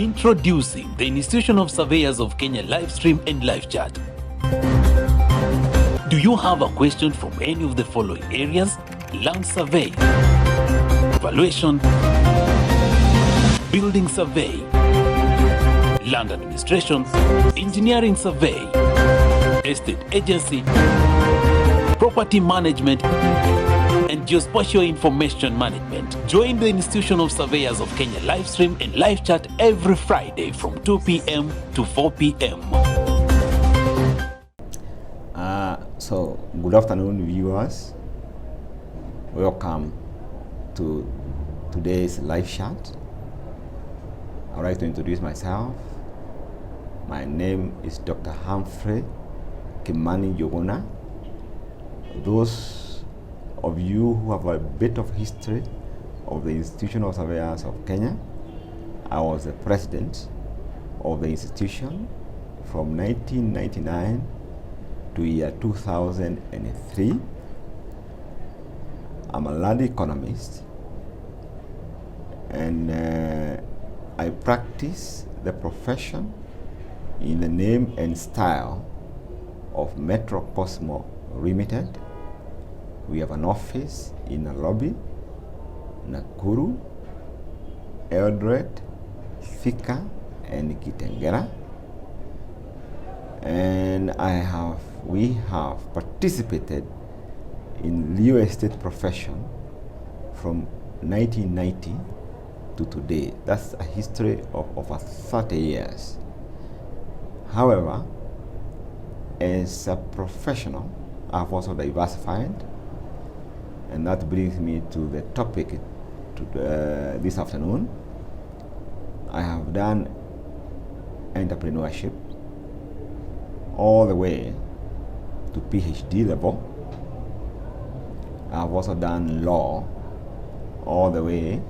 Introducing the Institution of Surveyors of Kenya live stream and live chat. Do you have a question from any of the following areas? Land survey, valuation, building survey, land administration, engineering survey, estate agency, property management, and geospatial information management. Join the Institution of Surveyors of Kenya live stream and live chat every Friday from 2 p.m. to 4 p.m. So, good afternoon, viewers. Welcome to today's live chat. I'd like to introduce myself. My name is Dr. Humphrey Kimani Jogona. Those of you who have a bit of history of the Institution of Surveyors of Kenya, I was the president of the institution from 1999 to year 2003. I'm a land economist, and I practice the profession in the name and style of Metro Cosmo Limited. We have an office in Nairobi, Nakuru, Eldoret, Thika, and Kitengela. And we have participated in real estate profession from 1990 to today. That's a history of over 30 years. However, as a professional, I've also diversified, and that brings me to the topic this afternoon. I have done entrepreneurship all the way to PhD level. I've also done law all the way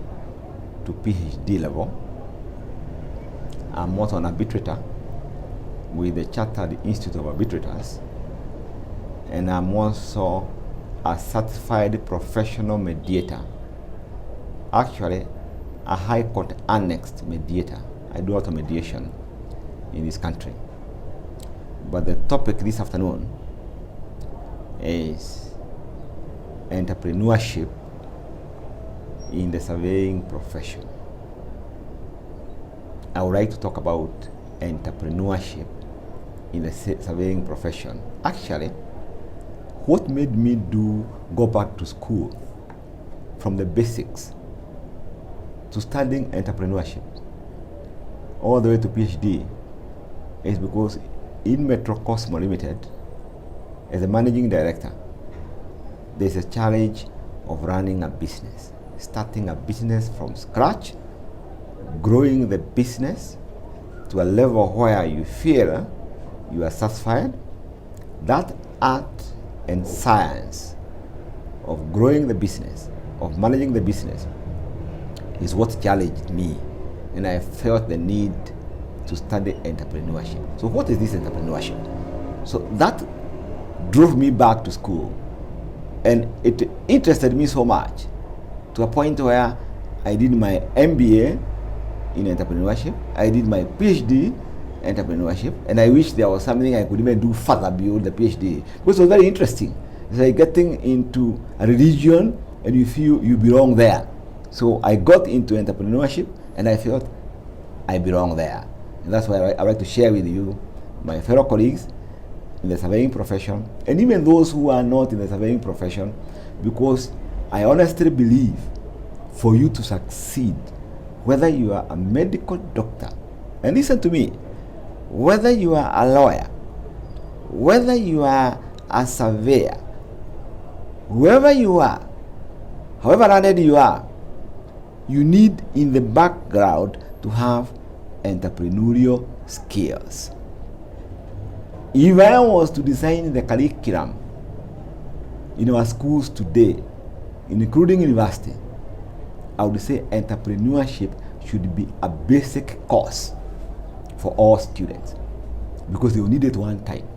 to PhD level. I'm also an arbitrator with the Chartered Institute of Arbitrators, and I'm also a certified professional mediator. Actually, a High Court annexed mediator. I do auto mediation in this country. But the topic this afternoon is entrepreneurship in the surveying profession. I would like to talk about entrepreneurship in the surveying profession. Actually, what made me go back to school from the basics to studying entrepreneurship all the way to PhD is because in Metro Cosmo Limited, as a managing director, there's a challenge of running a business, starting a business from scratch, growing the business to a level where you feel you are satisfied. That art and science of growing the business, of managing the business, is what challenged me, and I felt the need to study entrepreneurship. So what is this entrepreneurship? So that drove me back to school, and it interested me so much to a point where I did my MBA in entrepreneurship, I did my PhD in entrepreneurship, and I wish there was something I could even do further beyond the PhD, because it was very interesting. It's like getting into a religion and you feel you belong there. So I got into entrepreneurship and I felt I belong there. And that's why I like to share with you, my fellow colleagues in the surveying profession, and even those who are not in the surveying profession, because I honestly believe for you to succeed, whether you are a medical doctor, and listen to me, whether you are a lawyer, whether you are a surveyor, whoever you are, however learned you are, you need in the background to have entrepreneurial skills. If I was to design the curriculum in our schools today, including university, I would say entrepreneurship should be a basic course for all students, because they will need it one time.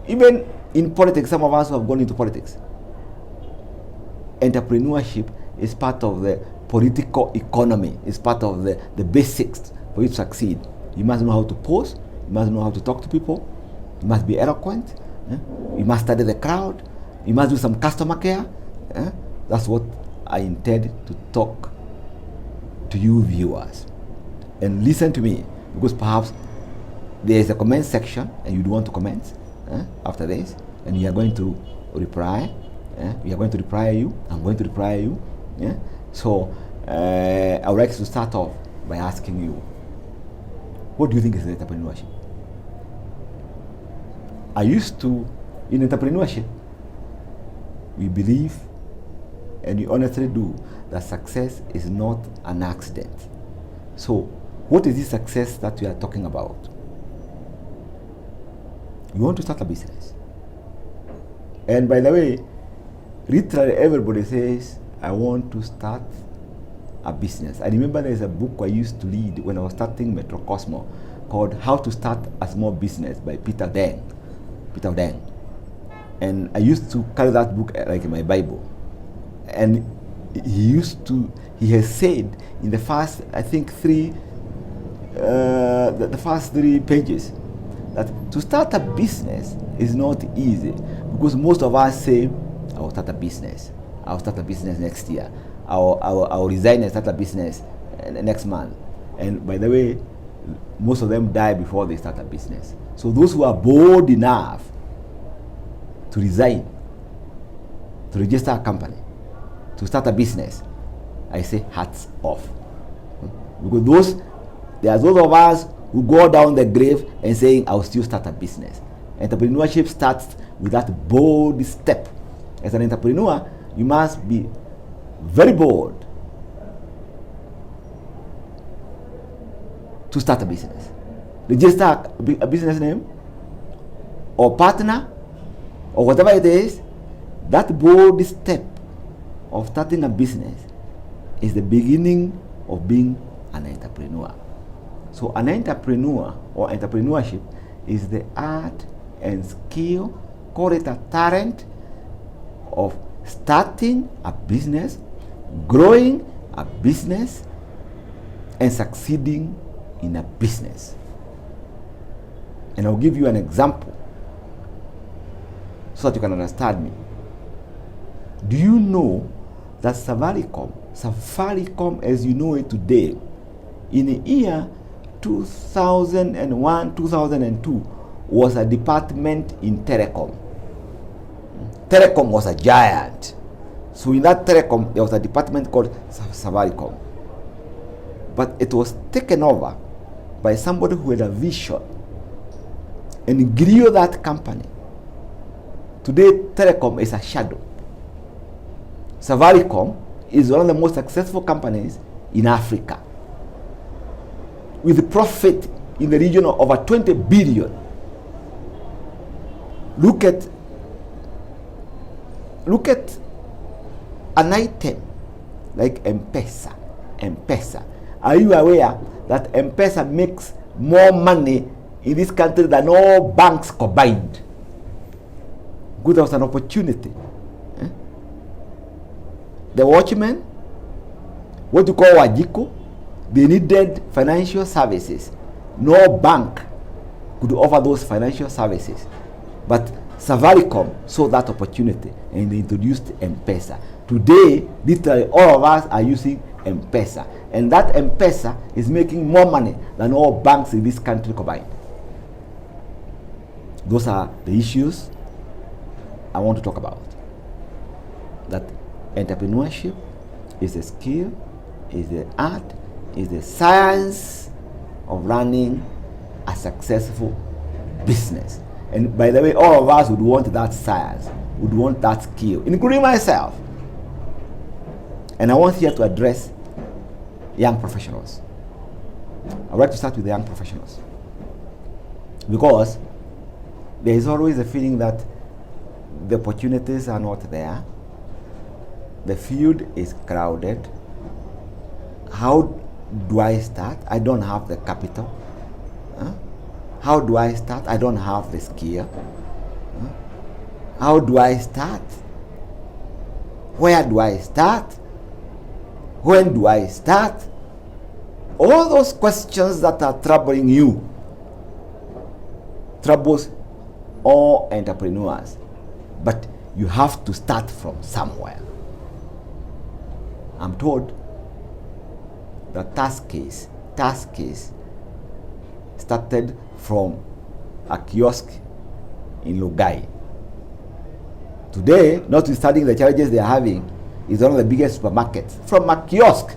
Even in politics, some of us who have gone into politics, entrepreneurship is part of the political economy, is part of the basics for you to succeed, you must know how to pose, you must know how to talk to people, you must be eloquent, you must study the crowd, you must do some customer care. That's what I intend to talk to you viewers. And listen to me, because perhaps there is a comment section and you do want to comment after this, and you are going to reply. We are going to reply you. I'm going to reply you. So I would like to start off by asking you, what do you think is entrepreneurship? In entrepreneurship, we believe, and we honestly do, that success is not an accident. So, what is this success that we are talking about? You want to start a business. And by the way, literally everybody says, I want to start a business. I remember there's a book I used to read when I was starting Metro Cosmo called How to Start a Small Business by Peter Deng. And I used to carry that book like in my Bible. And he has said in the first, I think the first 3 pages, that to start a business is not easy, because most of us say, I will start a business. I'll start a business next year. I'll resign and start a business next month. And by the way, most of them die before they start a business. So those who are bold enough to resign, to register a company, to start a business, I say hats off. Because there are those of us who go down the grave and saying, I'll still start a business. Entrepreneurship starts with that bold step. As an entrepreneur, you must be very bold to start a business. Register a business name or partner or whatever it is. That bold step of starting a business is the beginning of being an entrepreneur. So an entrepreneur or entrepreneurship is the art and skill, call it a talent, of starting a business, growing a business, and succeeding in a business. And I'll give you an example so that you can understand me. Do you know that Safaricom as you know it today, in the year 2001, 2002, was a department in telecom. Telecom was a giant. So in that telecom, there was a department called Safaricom. But it was taken over by somebody who had a vision and grew that company. Today, telecom is a shadow. Safaricom is one of the most successful companies in Africa, with profit in the region of over 20 billion. Look at an item like M-Pesa. Are you aware that M-Pesa makes more money in this country than all banks combined? Good, there was an opportunity. The watchmen, what you call Wajiko, they needed financial services. No bank could offer those financial services. But Safaricom saw that opportunity and they introduced M-Pesa. Today, literally all of us are using M-Pesa. And that M-Pesa is making more money than all banks in this country combined. Those are the issues I want to talk about. That entrepreneurship is a skill, is the art, is the science of running a successful business. And by the way, all of us would want that science, would want that skill, including myself. And I want here to address young professionals. I would like to start with the young professionals, because there is always a feeling that the opportunities are not there. The field is crowded. How do I start? I don't have the capital. How do I start? I don't have the skill. How do I start? Where do I start? When do I start? all those questions that are troubling you troubles all entrepreneurs, but you have to start from somewhere. I'm told that task case started from a kiosk in Lugai. Today, notwithstanding the challenges they are having, is one of the biggest supermarkets from a kiosk.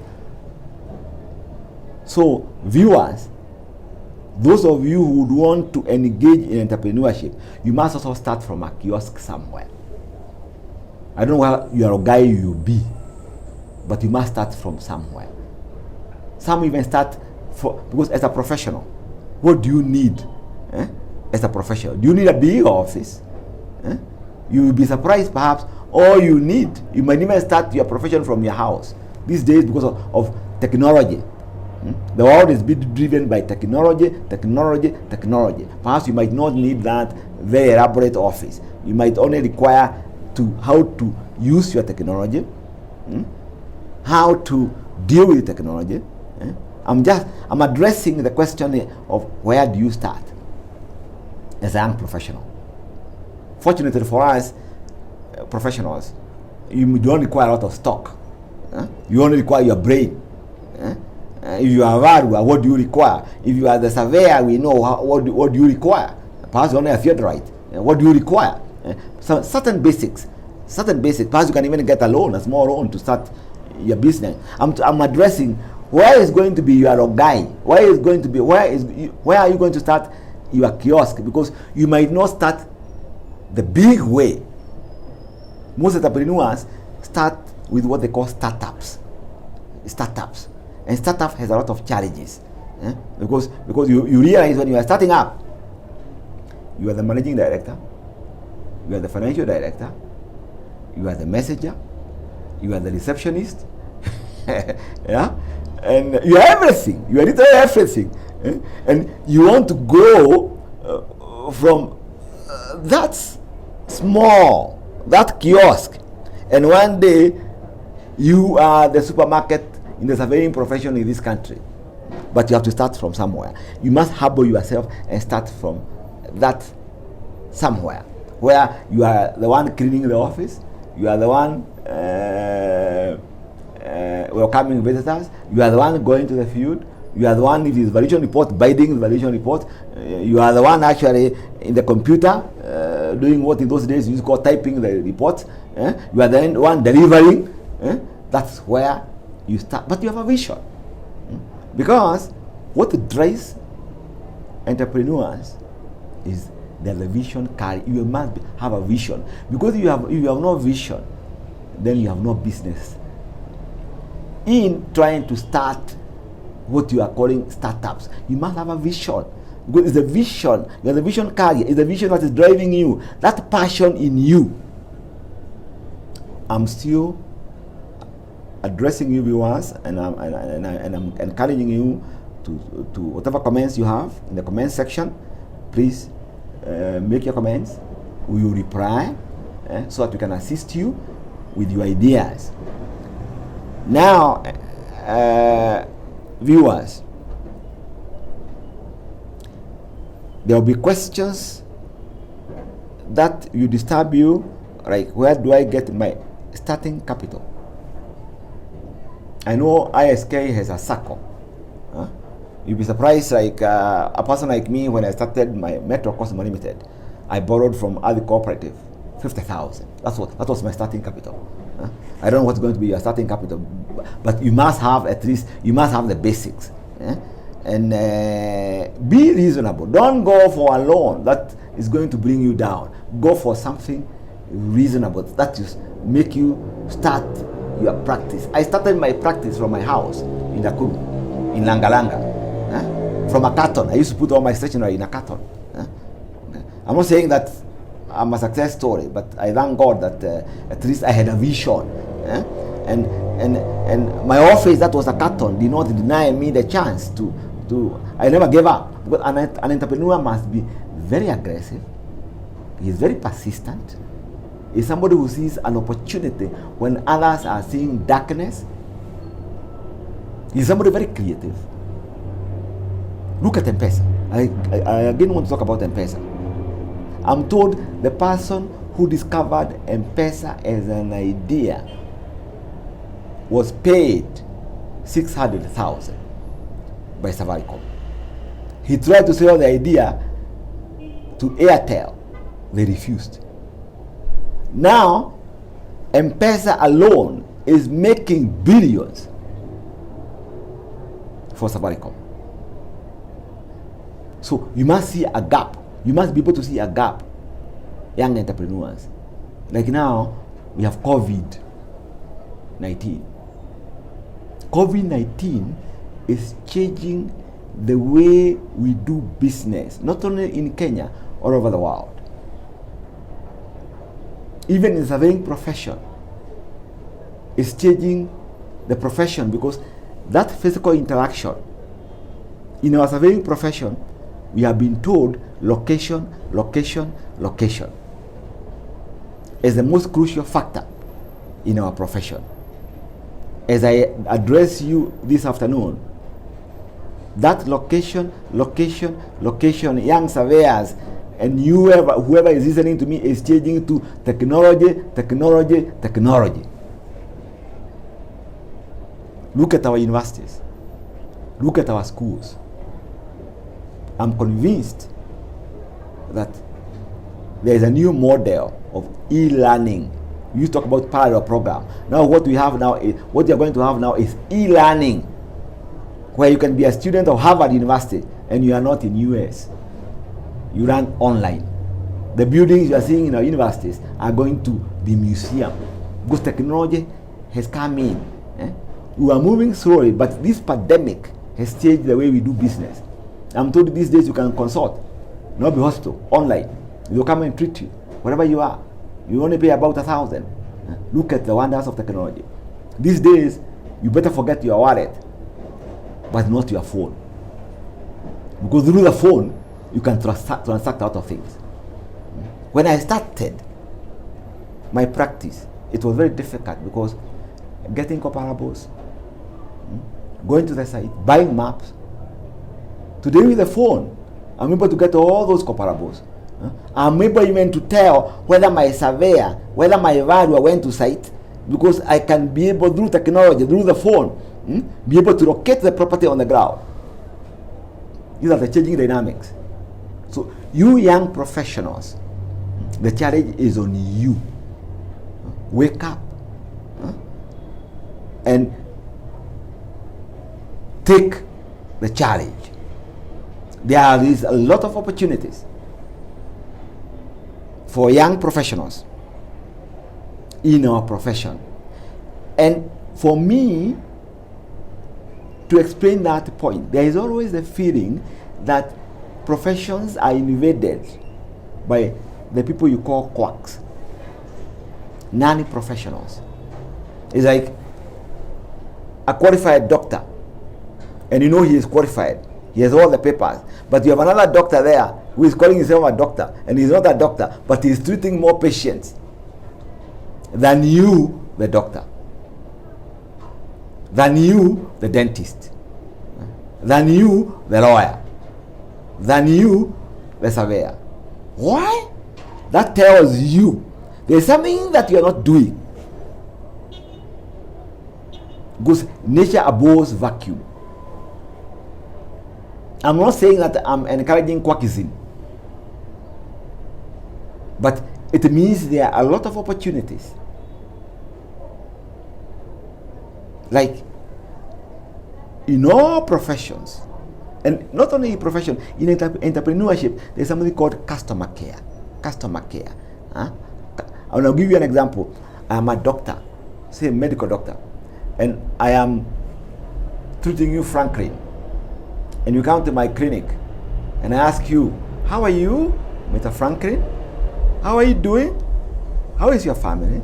So, viewers, those of you who would want to engage in entrepreneurship, you must also start from a kiosk somewhere. I don't know where you are a guy you will be, but you must start from somewhere. Some even start because as a professional, what do you need as a professional? Do you need a big office? You will be surprised perhaps all you might even start your profession from your house. These days, because of technology, the world is being driven by technology. Perhaps you might not need that very elaborate office. You might only require how to use your technology, how to deal with technology. I'm addressing the question of where do you start as a young professional. Fortunately for us, professionals, you don't require a lot of stock. You only require your brain. If you are a valuer, what do you require? If you are the surveyor, we know what do you require. Perhaps you only a field right. What do you require? So certain basics. Perhaps you can even get a small loan to start your business. I'm addressing where is going to be your guy. Where are you going to start your kiosk? Because you might not start the big way. Most entrepreneurs start with what they call startups. And startup has a lot of challenges. Because you realize when you are starting up, you are the managing director, you are the financial director, you are the messenger, you are the receptionist, and you are everything. You are literally everything. And you want to go from that small, that kiosk, and one day you are the supermarket in the surveying profession in this country. But you have to start from somewhere. You must humble yourself and start from that somewhere, where you are the one cleaning the office, you are the one welcoming visitors, you are the one going to the field, you are the one, if it is valuation report, binding the valuation report, you are the one actually in the computer doing what in those days you used to call typing the report. You are the one delivering. That's where you start. But you have a vision. Because what drives entrepreneurs is that the vision carry. You must have a vision. Because if you have no vision, then you have no business in trying to start what you are calling startups. You must have a vision. Because it's the vision. You are the vision carrier. It's the vision that is driving you. That passion in you. I'm still addressing you viewers, and I'm encouraging you to whatever comments you have in the comment section. Please make your comments. We will reply so that we can assist you with your ideas. Now, viewers, there will be questions that will disturb you, like where do I get my starting capital? I know ISK has a circle. You'll be surprised, like a person like me, when I started my Metro Cosmo Limited, I borrowed from other cooperative 50,000. That was my starting capital. I don't know what's going to be your starting capital, but you must have at least, you must have the basics. And be reasonable. Don't go for a loan that is going to bring you down. Go for something reasonable that just make you start your practice. I started my practice from my house in Nakuru, in Langalanga, from a carton. I used to put all my stationery in a carton. I'm not saying that I'm a success story, but I thank God that at least I had a vision. And my office, that was a carton, did not deny me the chance to I never gave up. But an entrepreneur must be very aggressive. He's very persistent. Is somebody who sees an opportunity when others are seeing darkness. He's somebody very creative. Look at M-Pesa. I again want to talk about M-Pesa. I'm told the person who discovered M-Pesa as an idea was paid 600,000 by Safaricom. He tried to sell the idea to Airtel. They refused. Now, M-Pesa alone is making billions for Safaricom. So you must see a gap. You must be able to see a gap. Young entrepreneurs. Like now, we have COVID-19. COVID-19 is changing the way we do business, not only in Kenya, all over the world. Even in the surveying profession, it's changing the profession because that physical interaction. In our surveying profession, we have been told location, location, location is the most crucial factor in our profession. As I address you this afternoon, that location, location, location, young surveyors, and whoever is listening to me is changing to technology, technology, technology. Look at our universities. Look at our schools. I'm convinced that there is a new model of e-learning. You talk about parallel program. Now what you're going to have now is e-learning, where you can be a student of Harvard University and you are not in US. You run online. The buildings you are seeing in our universities are going to be museum because technology has come in. We are moving slowly, but this pandemic has changed the way we do business. I'm told these days you can consult, not be hospital, online. They'll come and treat you wherever you are. You only pay about 1,000. Look at the wonders of technology. These days, you better forget your wallet, but not your phone. Because through the phone, you can transact a lot of things. When I started my practice, it was very difficult because getting comparables, going to the site, buying maps. Today with the phone, I'm able to get all those comparables. I'm able even to tell whether my surveyor, whether my valuer went to site, because I can be able through technology, through the phone, be able to locate the property on the ground. These are the changing dynamics. So you young professionals, the challenge is on you. Wake up and take the challenge. There is a lot of opportunities for young professionals in our profession. And for me to explain that point, there is always a feeling that professions are invaded by the people you call quacks, non-professionals. It's like a qualified doctor, and you know he is qualified. He has all the papers. But you have another doctor there who is calling himself a doctor, and he's not a doctor, but he's treating more patients than you, the doctor, than you, the dentist, than you, the lawyer, than you, the surveyor. Why? That tells you there's something that you're not doing. Because nature abhors vacuum. I'm not saying that I'm encouraging quackism, but it means there are a lot of opportunities. Like in all professions, and not only in profession, in entrepreneurship, there's something called customer care. Customer care. I'll give you an example. I'm a doctor, say a medical doctor, and I am treating you frankly. And you come to my clinic, and I ask you, how are you, Mr. Franklin? How are you doing? How is your family?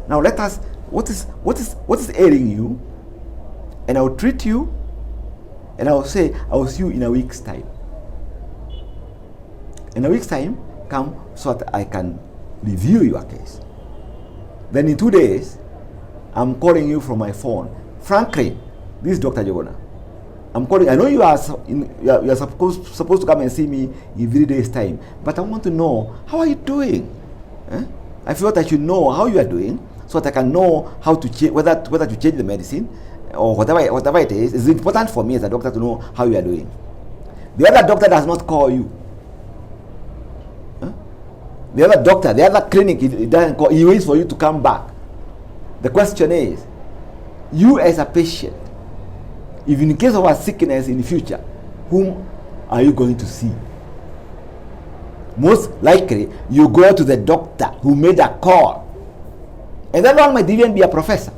Now let us, what is ailing you? And I will treat you, and I will say, I will see you in a week's time. In a week's time, come so that I can review your case. Then in 2 days, I'm calling you from my phone. Franklin, this is Dr. Jogona. I'm calling. I know you are supposed to come and see me in 3 days' time, but I want to know, how are you doing? I feel that I should know how you are doing, so that I can know how to change, whether to change the medicine or whatever it is. It's important for me as a doctor to know how you are doing. The other doctor does not call you. The other doctor, the other clinic, he doesn't call. He waits for you to come back. The question is, you as a patient, if in case of a sickness in the future, whom are you going to see? Most likely, you go to the doctor who made a call. And that one might even be a professor.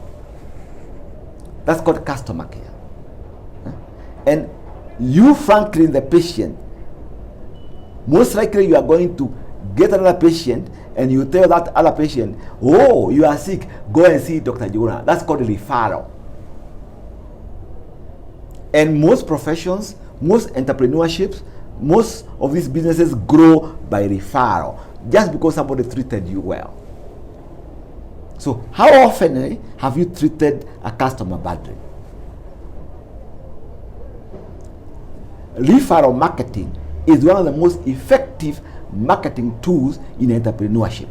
That's called customer care. And you, frankly, the patient, most likely you are going to get another patient and you tell that other patient, oh, you are sick, go and see Dr. Jonah. That's called referral. And most professions, most entrepreneurships, most of these businesses grow by referral, just because somebody treated you well. So how often have you treated a customer badly? Referral marketing is one of the most effective marketing tools in entrepreneurship,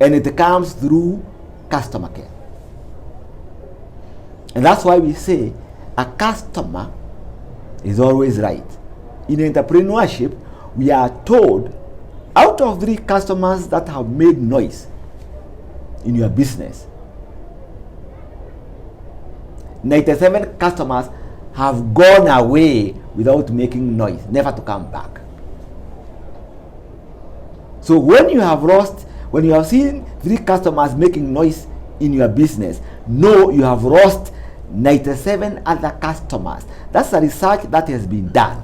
and it comes through customer care. And that's why we say a customer is always right. In entrepreneurship, we are told, out of 3 customers that have made noise in your business, 97 customers have gone away without making noise, never to come back. So when you have seen 3 customers making noise in your business, know you have lost 97 other customers. That's a research that has been done.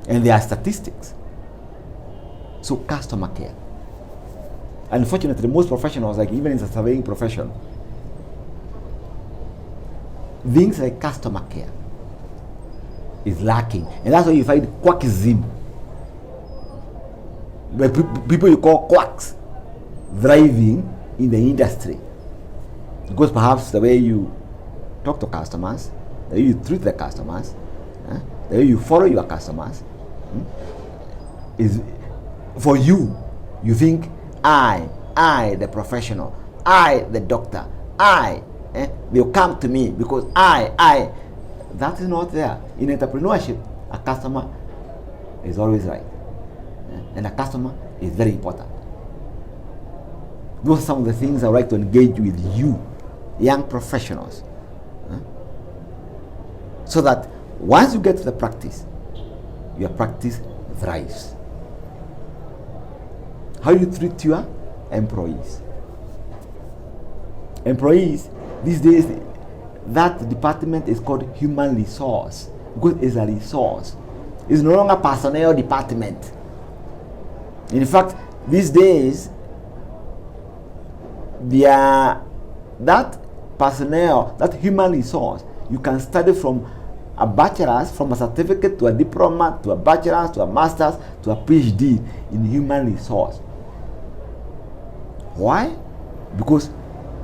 And there are statistics. So customer care. Unfortunately, most professionals, like even in the surveying profession, things like customer care is lacking. And that's why you find quackism, where people you call quacks thriving in the industry. Because perhaps the way you talk to customers, the way you treat the customers, the way you follow your customers, is for you. You think I, the professional, I, the doctor, they'll come to me because I. That is not there. In entrepreneurship, a customer is always right, and a customer is very important. Those are some of the things I would like to engage with you, young professionals, so that once you get to the practice, your practice thrives. How you treat your employees. Employees, these days, that department is called human resource, because it's a resource. It's no longer personnel department. In fact, these days, that personnel, that human resource, you can study from a bachelor's, from a certificate to a diploma, to a bachelor's, to a master's, to a PhD in human resource. Why? Because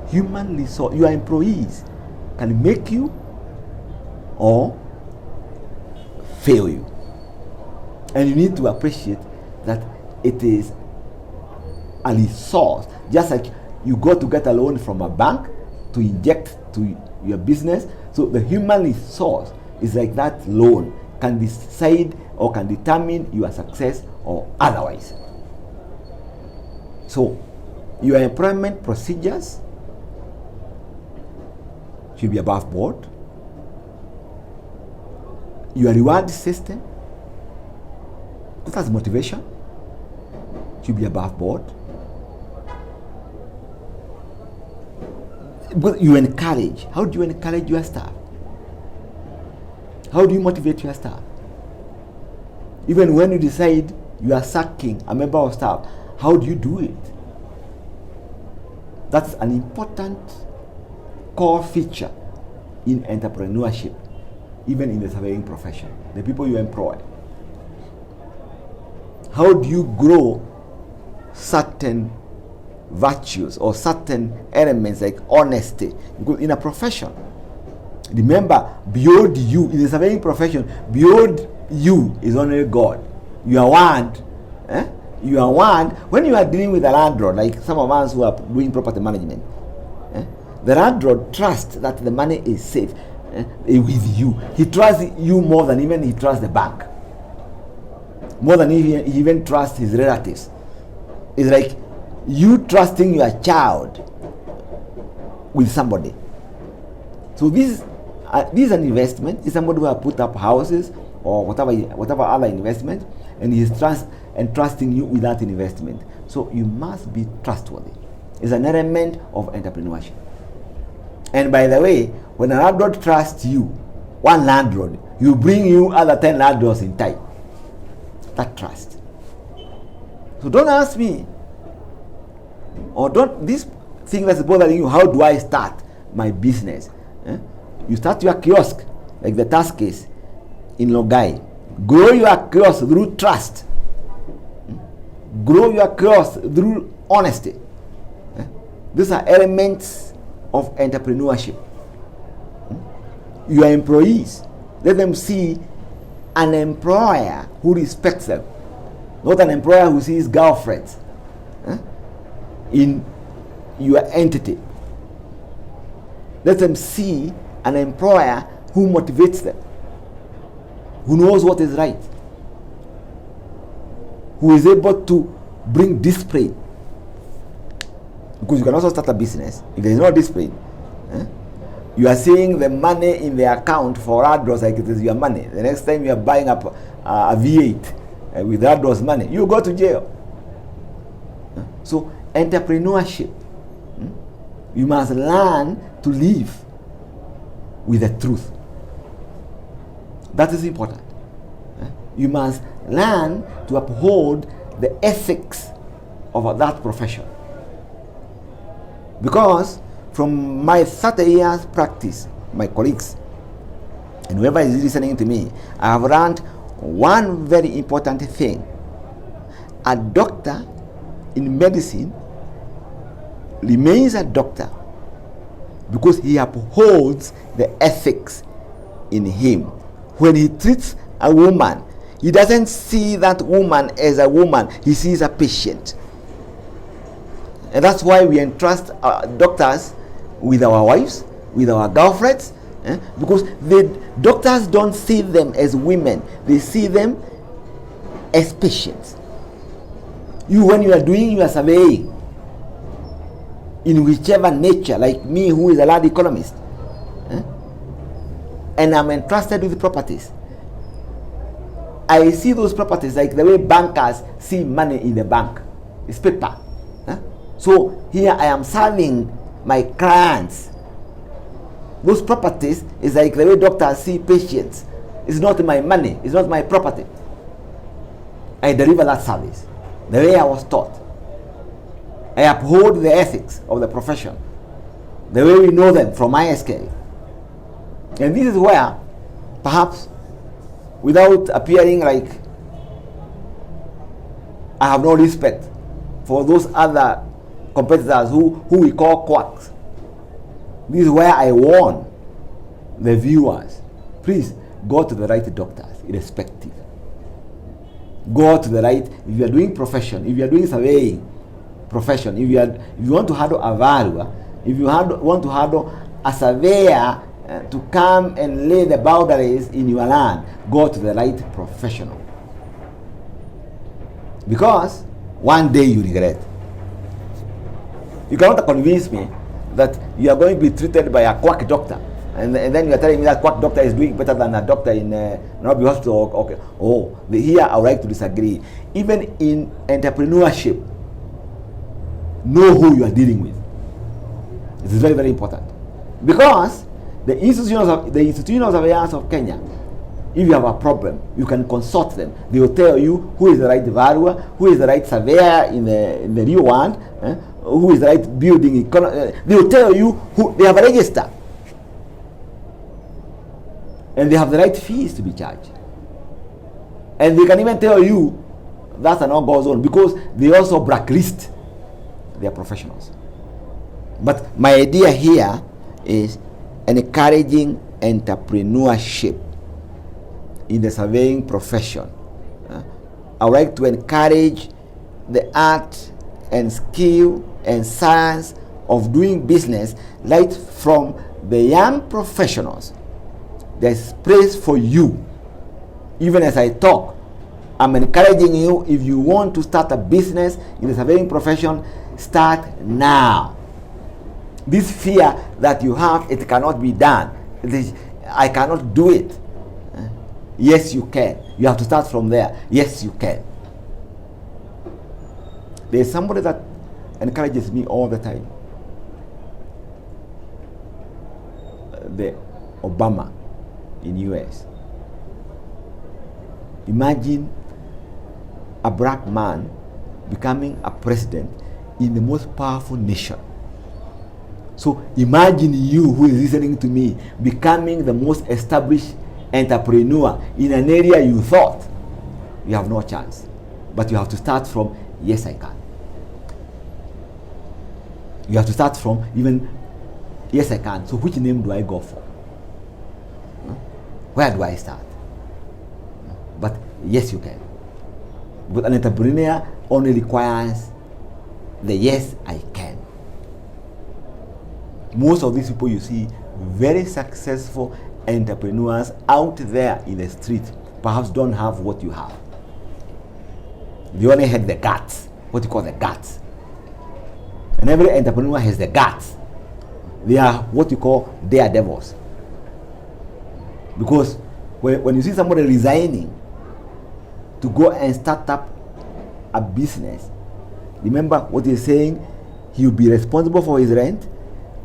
human resource, your employees can make you or fail you. And you need to appreciate that it is a resource. Just like you go to get a loan from a bank to inject to your business. So the human resource is like that loan, can decide or can determine your success or otherwise. So your employment procedures should be above board. Your reward system, that's motivation, should be above board. But you encourage. How do you encourage your staff? How do you motivate your staff? Even when you decide you are sacking a member of staff, how do you do it? That's an important core feature in entrepreneurship, even in the surveying profession, the people you employ. How do you grow certain virtues or certain elements like honesty? Because in a profession, Remember, beyond you, in the surveying profession, beyond you is only God. You are warned. You are warned when you are dealing with a landlord, like some of us who are doing property management. The landlord trusts that the money is safe with you. He trusts you more than even he trusts the bank. More than he even trusts his relatives. It's like you trusting your child with somebody. So this is an investment. It's somebody who has put up houses or whatever other investment, and he is trusting you with that investment. So you must be trustworthy. It's an element of entrepreneurship. And by the way, when a landlord trusts you, one landlord, you bring you other 10 landlords in time. That trust. So don't ask me, or don't this thing that's bothering you, how do I start my business? You start your kiosk, like the task case in Logai. Grow your kiosk through trust. Grow your kiosk through honesty. These are elements of entrepreneurship. Your employees, let them see an employer who respects them, not an employer who sees girlfriends in your entity. Let them see an employer who motivates them, who knows what is right, who is able to bring discipline. Because you can also start a business if there is no discipline. You are seeing the money in the account for AdRos like it is your money. The next time you are buying up a V8 with AdRos money, you go to jail. So entrepreneurship, you must learn to live with the truth. That is important. You must learn to uphold the ethics of that profession. Because from my 30 years practice, my colleagues, and whoever is listening to me, I have learned one very important thing. A doctor in medicine remains a doctor because he upholds the ethics in him. When he treats a woman, he doesn't see that woman as a woman, he sees a patient. And that's why we entrust doctors with our wives, with our girlfriends, because the doctors don't see them as women, they see them as patients. When you are doing your surveying, in whichever nature, like me who is a land economist, and I'm entrusted with properties, I see those properties like the way bankers see money in the bank. It's paper. So here I am serving my clients. Those properties is like the way doctors see patients. It's not my money, it's not my property. I deliver that service the way I was taught. I uphold the ethics of the profession, the way we know them from ISK. And this is where, perhaps, without appearing like I have no respect for those other competitors who we call quacks, this is where I warn the viewers, please go to the right doctors, irrespective. Go to the right, if you are doing profession, if you are doing surveying profession, if you want to handle a valuer, if you want to handle a surveyor to come and lay the boundaries in your land, go to the right professional. Because one day you regret. You cannot convince me that you are going to be treated by a quack doctor, and then you are telling me that quack doctor is doing better than a doctor in Nairobi Hospital. Okay. Here I would like to disagree. Even in entrepreneurship, know who you are dealing with. It is very, very important. Because the institutional surveillance of Kenya, if you have a problem, you can consult them. They will tell you who is the right valuer, who is the right surveyor in the real world, who is the right building. They will tell you who they have a register, and they have the right fees to be charged. And they can even tell you that's an no-go zone because they also blacklist their professionals. But my idea here is encouraging entrepreneurship in the surveying profession. I would like to encourage the art and skill and science of doing business right from the young professionals. There's place for you. Even as I talk, I'm encouraging you, if you want to start a business in the surveying profession, start now. This fear that you have, it cannot be done. I cannot do it. Yes, you can. You have to start from there. Yes, you can. There's somebody that encourages me all the time. The Obama in US. Imagine a black man becoming a president in the most powerful nation. So imagine you who is listening to me becoming the most established entrepreneur in an area you thought you have no chance. But you have to start from, yes, I can. You have to start from even, yes, I can. So which name do I go for? Where do I start? But yes, you can. But an entrepreneur only requires the yes, I can. Most of these people you see, very successful entrepreneurs out there in the street, perhaps don't have what you have. They only had the guts, what you call the guts. And every entrepreneur has the guts. They are what you call daredevils. Because when you see somebody resigning to go and start up a business, remember what he's saying, he'll be responsible for his rent,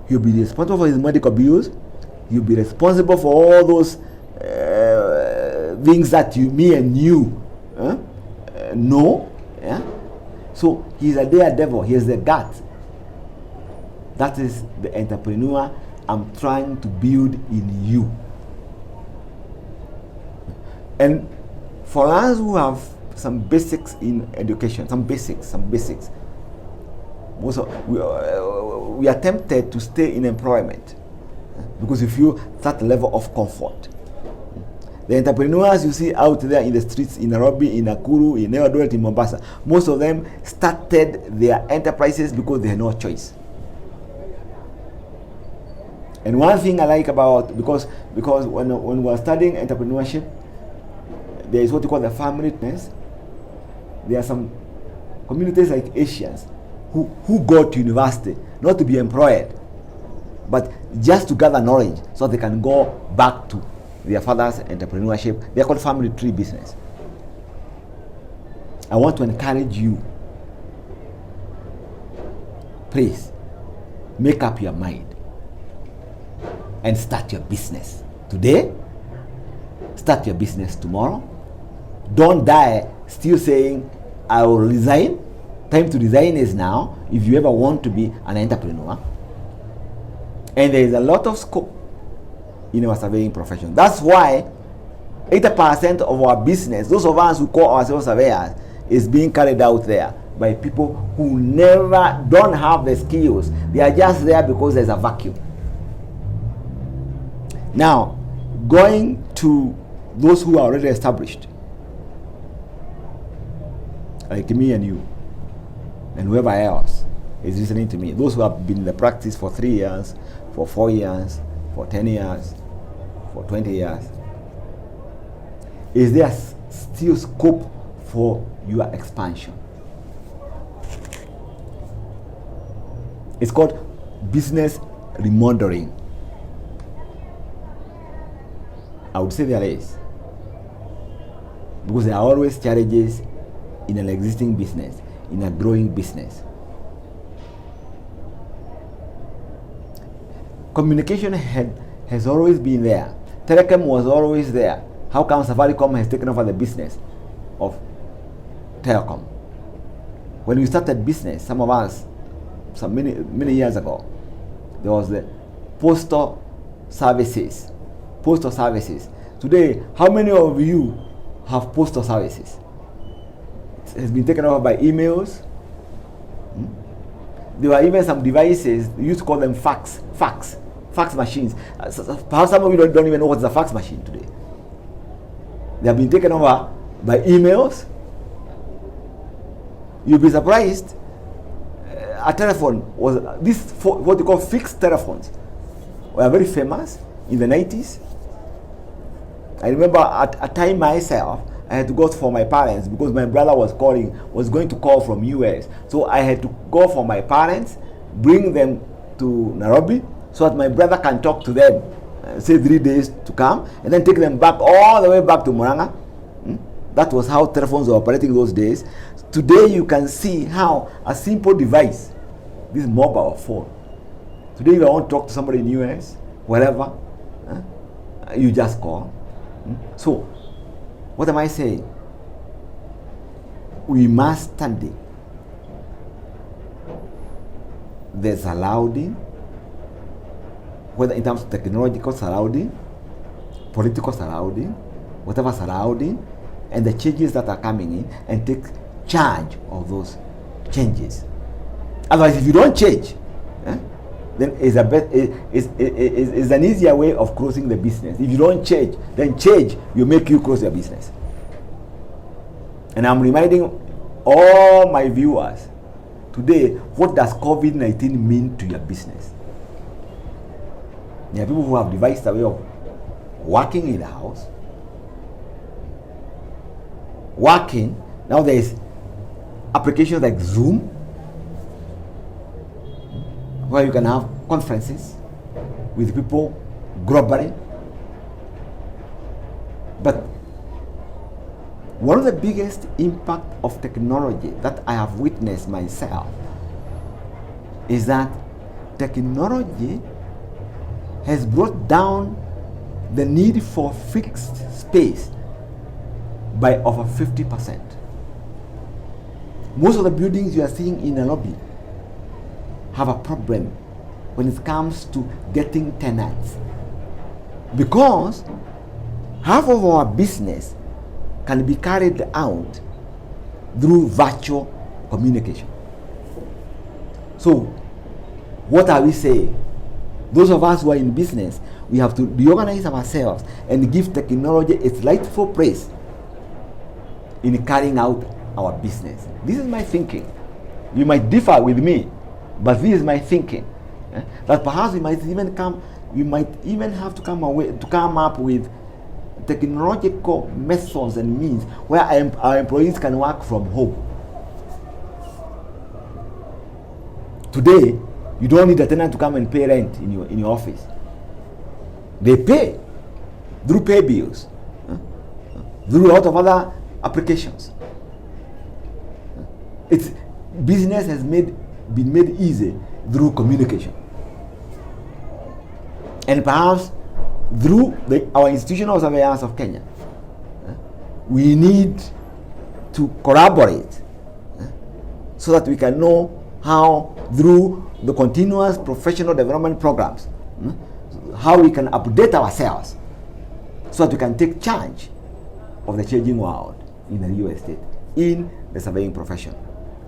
he'll be responsible for his medical bills, he'll be responsible for all those things that me and you know. Yeah? So he's a daredevil, he has the guts. That is the entrepreneur I'm trying to build in you. And for us who have some basics in education, some basics, most of, we are tempted to stay in employment because we feel that level of comfort. The entrepreneurs you see out there in the streets in Nairobi, in Nakuru, in Eldoret, in Mombasa, most of them started their enterprises because they had no choice. And one thing I like about, because when we are studying entrepreneurship, there is what you call the family nest. There are some communities like Asians who go to university not to be employed, but just to gather knowledge so they can go back to their father's entrepreneurship. They are called family tree business. I want to encourage you. Please, make up your mind and start your business today. Start your business tomorrow. Don't die still saying, I will resign. Time to resign is now, if you ever want to be an entrepreneur. And there is a lot of scope in our surveying profession. That's why 80% of our business, those of us who call ourselves surveyors, is being carried out there by people who don't have the skills. They are just there because there's a vacuum. Now, going to those who are already established, like me and you, and whoever else is listening to me, those who have been in the practice for 3 years, for 4 years, for 10 years, for 20 years, is there still scope for your expansion? It's called business remodeling. I would say there is, because there are always challenges in an existing business, in a growing business. Communication has always been there. Telecom was always there. How come Safaricom has taken over the business of telecom? When we started business, some of us, many years ago, there was the postal services. Today, how many of you have postal services? It has been taken over by emails. There were even some devices, we used to call them fax. fax machines. Perhaps some of you don't even know what's a fax machine today. They have been taken over by emails. You'll be surprised. A telephone was what you call fixed telephones were very famous in the 90s. I remember at a time myself, I had to go for my parents because my brother was going to call from US. So I had to go for my parents, bring them to Nairobi so that my brother can talk to them, say 3 days to come, and then take them back all the way back to Muranga. That was how telephones were operating those days. Today you can see how a simple device, this mobile phone, today if I want to talk to somebody in US, wherever, you just call. So, what am I saying? We must study the surrounding, whether in terms of technological surrounding, political surrounding, whatever surrounding, and the changes that are coming in, and take charge of those changes. Otherwise, if you don't change, then it's an easier way of closing the business. If you don't change, then change will make you close your business. And I'm reminding all my viewers today, what does COVID-19 mean to your business? There are people who have devised a way of working in the house. Working, now there is applications like Zoom, where you can have conferences with people globally. But one of the biggest impact of technology that I have witnessed myself is that technology has brought down the need for fixed space by over 50%. Most of the buildings you are seeing in a lobby have a problem when it comes to getting tenants, because half of our business can be carried out through virtual communication. So what are we saying? Those of us who are in business, we have to reorganize ourselves and give technology its rightful place in carrying out our business. This is my thinking. You might differ with me, but this is my thinking. That perhaps we might even have to come up with technological methods and means where our employees can work from home. Today, you don't need a tenant to come and pay rent in your office. They pay through pay bills, through a lot of other applications. Business has been made easy through communication, and perhaps through our institutional surveillance of Kenya. We need to collaborate so that we can know how, through the continuous professional development programs, how we can update ourselves so that we can take charge of the changing world in the real estate, in the surveying profession.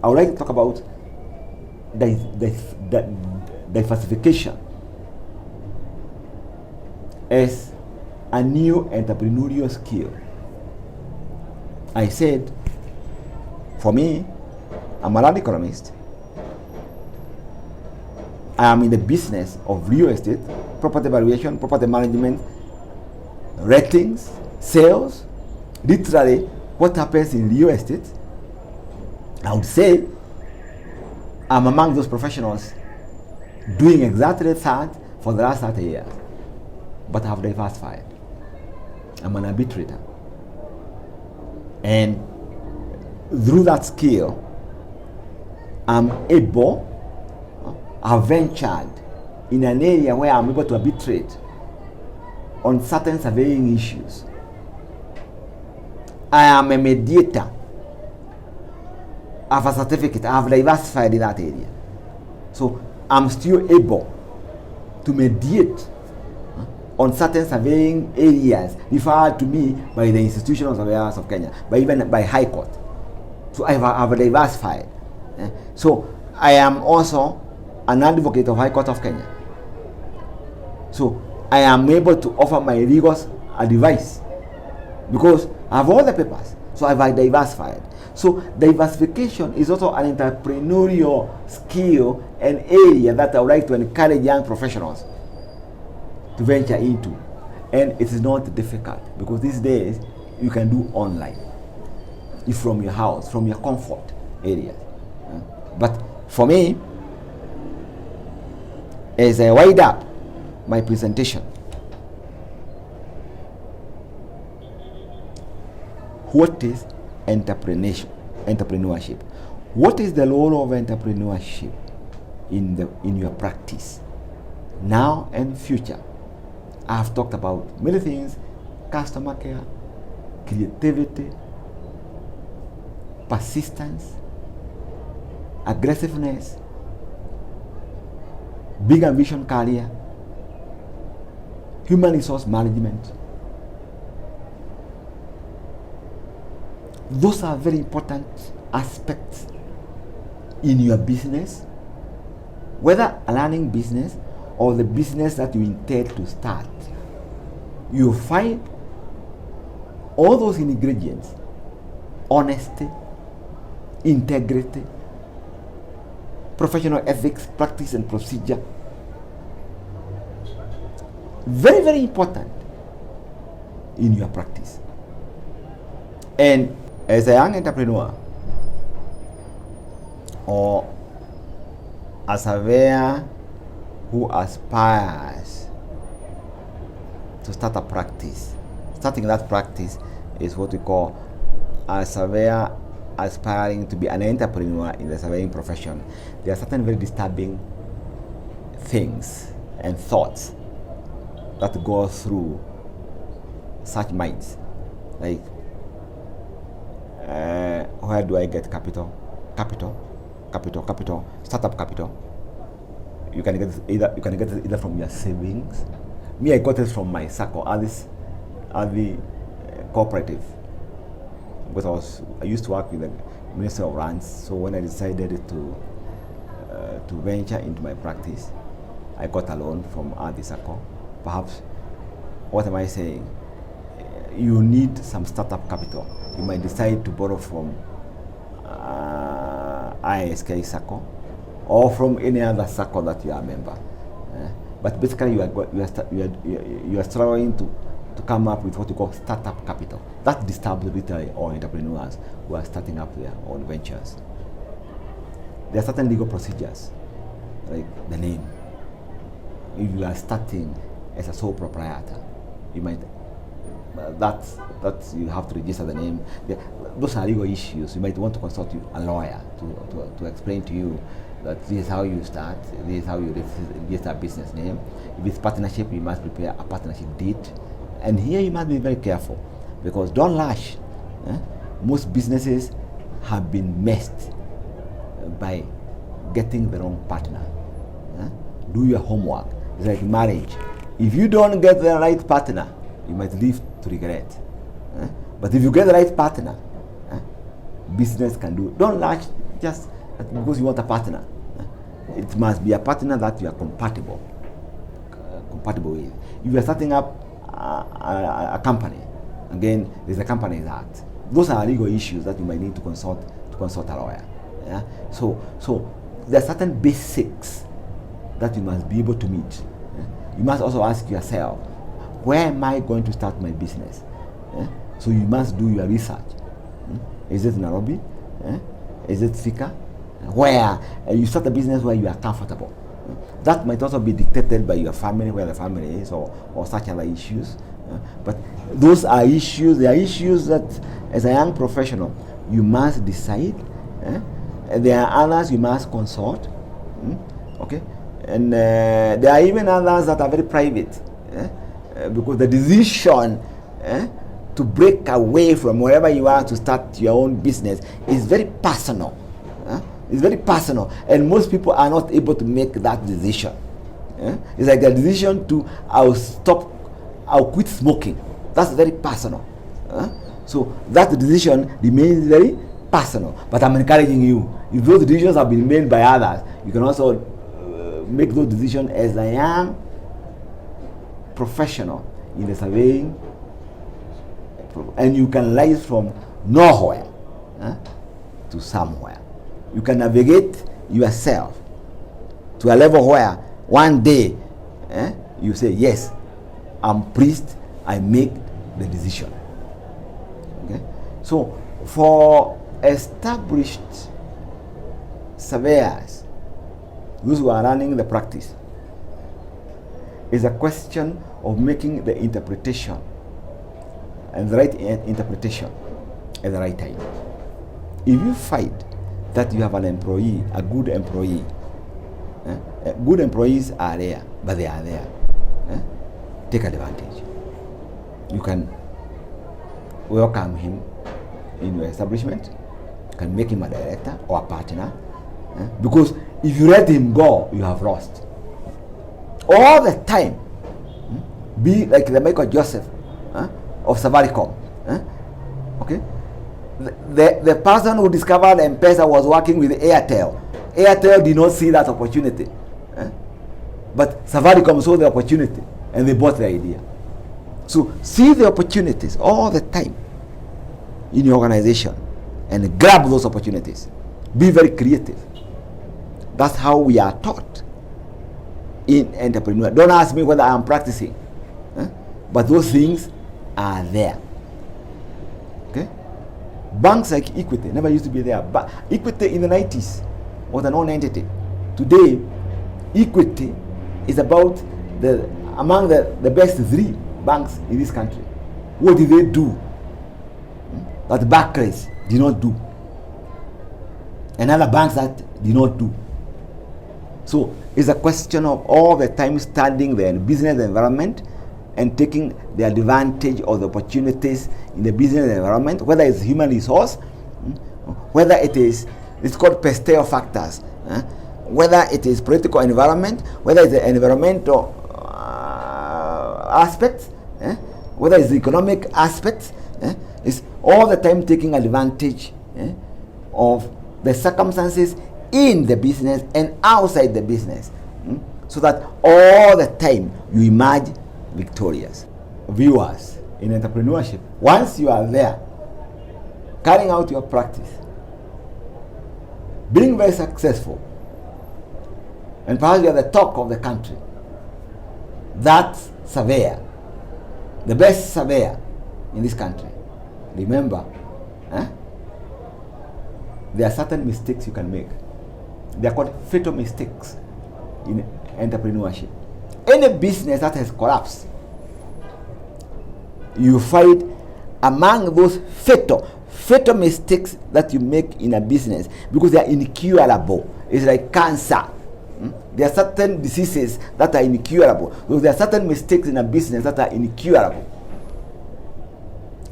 I would like to talk about diversification as a new entrepreneurial skill. I said, for me, I'm a land economist. I am in the business of real estate, property valuation, property management, ratings, sales, literally what happens in real estate. I would say I'm among those professionals doing exactly that for the last 30 years. But I have diversified. I'm an arbitrator. And through that skill, I'm able, I've ventured in an area where I'm able to arbitrate on certain surveying issues. I am a mediator. I have a certificate. I have diversified in that area. So I'm still able to mediate on certain surveying areas referred to me by the Institutional Surveyors of Kenya, even by High Court. So I have diversified. So I am also an advocate of High Court of Kenya. So I am able to offer my rigorous advice because I have all the papers. So I've diversified. So diversification is also an entrepreneurial skill and area that I would like to encourage young professionals to venture into. And it is not difficult because these days you can do online. If from your house, from your comfort area. But for me, as I wind up my presentation, what is entrepreneurship? What is the role of entrepreneurship in your practice now and future? I have talked about many things: customer care, creativity, persistence, aggressiveness, big ambition career, human resource management. Those are very important aspects in your business, whether a learning business or the business that you intend to start. You find all those ingredients: honesty, integrity, professional ethics, practice and procedure. Very, very important in your practice. And as a young entrepreneur or a surveyor who aspires to start a practice, starting that practice is what we call a surveyor aspiring to be an entrepreneur in the surveying profession. There are certain very disturbing things and thoughts that go through such minds, like where do I get capital, startup capital. You can get it either from your savings. Me, I got it from my circle, the cooperative, because I used to work with the Ministry of Lands. So when I decided to venture into my practice, I got a loan from the circle. Perhaps, what am I saying? You need some startup capital. You might decide to borrow from ISK circle or from any other circle that you are a member. But basically, you are struggling to come up with what you call startup capital. That disturbs literally all entrepreneurs who are starting up their own ventures. There are certain legal procedures, like the name. If you are starting as a sole proprietor, you might that you have to register the name. Those are legal issues. You might want to consult a lawyer to explain to you that this is how you start, this is how you register a business name. If it's partnership, you must prepare a partnership deed. And here you must be very careful, because don't rush. Most businesses have been messed by getting the wrong partner. Do your homework. It's like marriage. If you don't get the right partner, you might live to regret. But if you get the right partner, business can do. Don't rush just because you want a partner. It must be a partner that you are compatible with. If you are starting up a company, again, there's a Companies Act. Those are legal issues that you might need to consult a lawyer. So there are certain basics that you must be able to meet. You must also ask yourself, where am I going to start my business? So you must do your research. Is it Nairobi? Is it Thika? Where you start a business where you are comfortable. That might also be dictated by your family, where the family is, or such other issues. But those are issues. They are issues that, as a young professional, you must decide. There are others you must consult. Okay, and there are even others that are very private, because the decision to break away from wherever you are to start your own business is very personal. It's very personal, and most people are not able to make that decision. It's like a decision to I'll quit smoking. That's very personal. So that decision remains very personal. But I'm encouraging you, if those decisions have been made by others, you can also make those decisions as a young professional in the surveying, and you can rise from nowhere to somewhere. You can navigate yourself to a level where one day you say, yes, I'm priest, I make the decision. Okay? So for established surveyors, those who are running the practice, is a question of making the interpretation and the right interpretation at the right time. If you find that you have an employee, a good employee, good employees are there, but they are there. Take advantage. You can welcome him in your establishment. You can make him a director or a partner. Because if you let him go, you have lost. All the time, be like the Michael Joseph of Safaricom. Okay? The person who discovered M-Pesa was working with Airtel. Airtel did not see that opportunity. But Safaricom saw the opportunity and they bought the idea. So see the opportunities all the time in your organization and grab those opportunities. Be very creative. That's how we are taught in entrepreneur. Don't ask me whether I'm practicing. But those things are there. Okay? Banks like Equity never used to be there. But Equity in the 90s was a known entity. Today, Equity is about among the best 3 banks in this country. What did they do that Barclays did not do? And other banks that did not do. So it's a question of all the time studying the business environment and taking the advantage of the opportunities in the business environment, whether it's human resource, whether it's called Pestel factors, whether it is political environment, whether it's the environmental aspects, whether it's the economic aspects, it's all the time taking advantage of the circumstances in the business and outside the business, so that all the time you emerge victorious. Viewers, in entrepreneurship, once you are there, carrying out your practice, being very successful, and perhaps you are the talk of the country, that surveyor, the best surveyor in this country, remember, there are certain mistakes you can make. They are called fatal mistakes in entrepreneurship. Any business that has collapsed, you find among those fatal mistakes that you make in a business, because they are incurable. It's like cancer. There are certain diseases that are incurable. Because there are certain mistakes in a business that are incurable,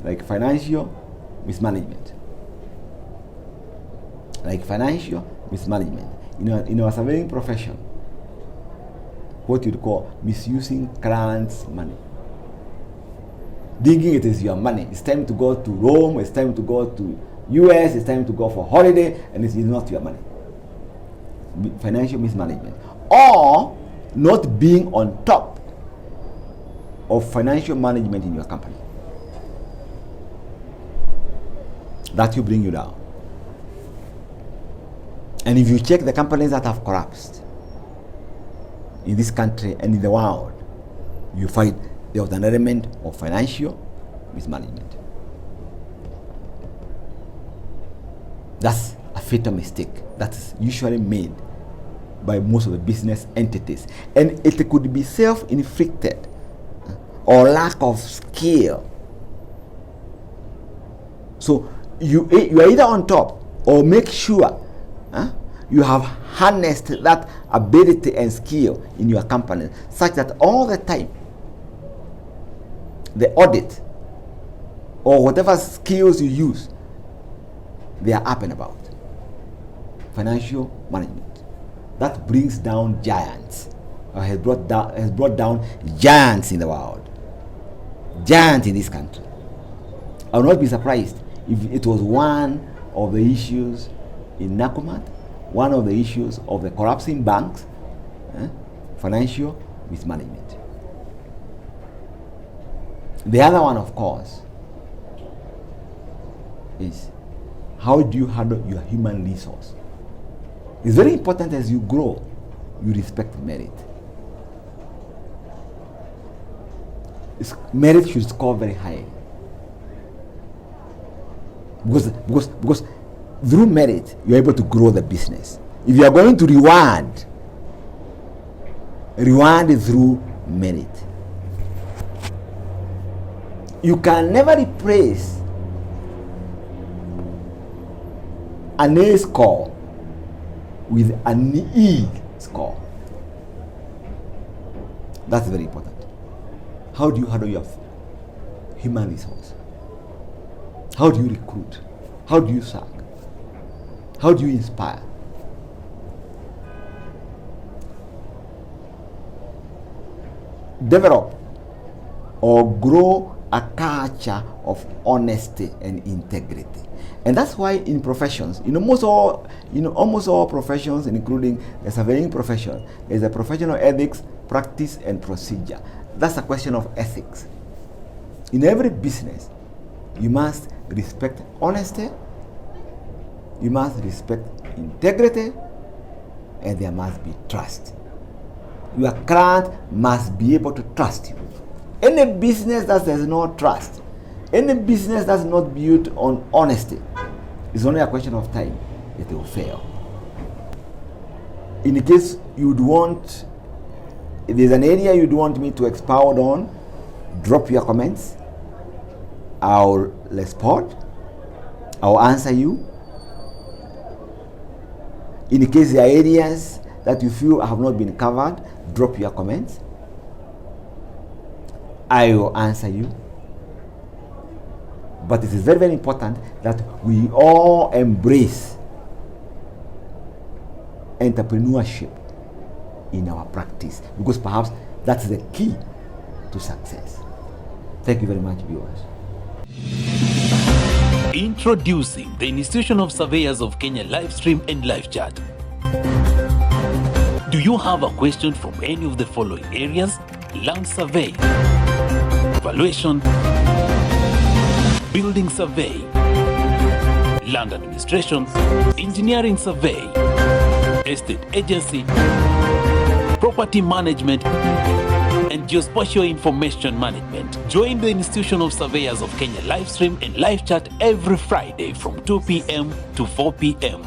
like financial mismanagement. In our surveying profession, what you'd call misusing clients' money. Thinking it is your money. It's time to go to Rome, it's time to go to US, it's time to go for holiday, and it is not your money. Financial mismanagement. Or not being on top of financial management in your company. That will bring you down. And if you check the companies that have collapsed in this country and in the world, you find there was an element of financial mismanagement. That's a fatal mistake that's usually made by most of the business entities. And it could be self-inflicted or lack of skill. So you are either on top or make sure you have harnessed that ability and skill in your company, such that all the time the audit or whatever skills you use, they are up and about. Financial management. That brings down giants, or has brought down giants in the world, giants in this country. I would not be surprised if it was one of the issues in Nakumatt, one of the issues of the collapsing banks, financial mismanagement. The other one, of course, is how do you handle your human resource? It's very important as you grow, you respect merit. Merit should score very high. Because through merit, you're able to grow the business. If you are going to reward through merit. You can never replace an A score with an E score. That's very important. How do you handle your human resource? How do you recruit? How do you sack? How do you inspire? Develop or grow a culture of honesty and integrity. And that's why in professions, almost all professions, including the surveying profession, there's a professional ethics, practice, and procedure. That's a question of ethics. In every business, you must respect honesty, you must respect integrity, and there must be trust. Your client must be able to trust you. Any business that does not trust, any business that's not built on honesty, it's only a question of time it will fail. In case if there's an area you'd want me to expound on, drop your comments. I'll respond. I'll answer you. In case there are areas that you feel have not been covered, drop your comments. I will answer you. But it is very, very important that we all embrace entrepreneurship in our practice, because perhaps that's the key to success. Thank you very much, viewers. Introducing the Institution of Surveyors of Kenya live stream and live chat. Do you have a question from any of the following areas? Land survey, valuation, building survey, land administration, engineering survey, estate agency, property management, and geospatial information management. Join the Institution of Surveyors of Kenya live stream and live chat every Friday from 2 p.m. to 4 p.m.